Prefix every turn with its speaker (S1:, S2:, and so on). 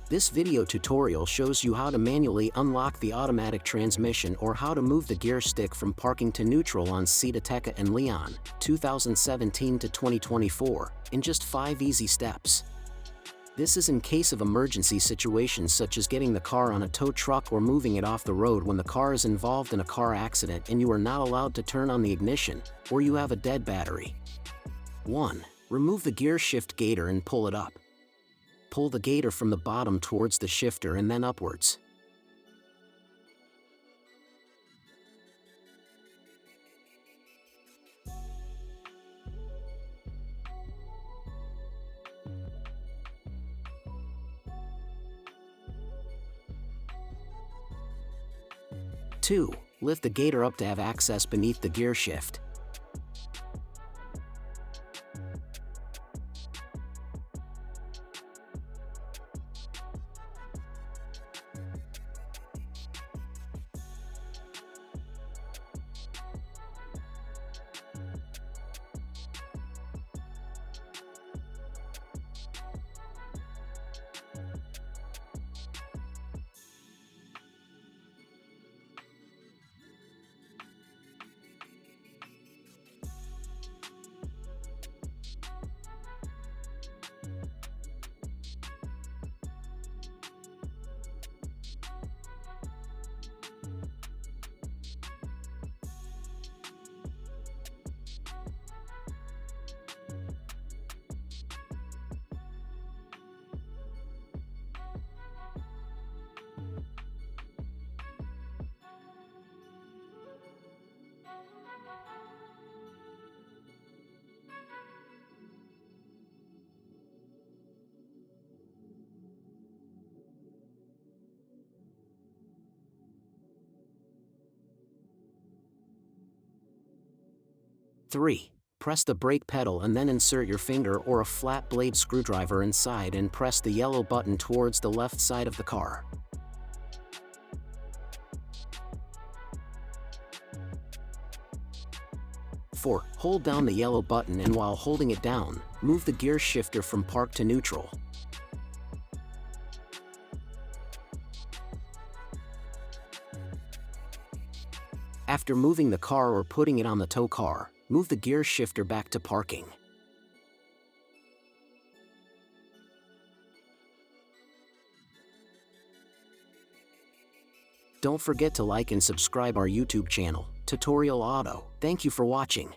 S1: This video tutorial shows you how to manually unlock the automatic transmission or how to move the gear stick from parking to neutral on Seat Ateca and Leon, 2017 to 2024, in just 5 easy steps. This is in case of emergency situations such as getting the car on a tow truck or moving it off the road when the car is involved in a car accident and you are not allowed to turn on the ignition, or you have a dead battery. 1. Remove the gear shift gaiter and pull it up. Pull the gaiter from the bottom towards the shifter and then upwards. Two. Lift the gaiter up to have access beneath the gear shift. Three. Press the brake pedal and then insert your finger or a flat blade screwdriver inside and press the yellow button towards the left side of the car. 4. Hold down the yellow button and while holding it down, move the gear shifter from park to neutral. After moving the car or putting it on the tow car, move the gear shifter back to parking. Don't forget to like and subscribe our YouTube channel, Tutorial Auto. Thank you for watching.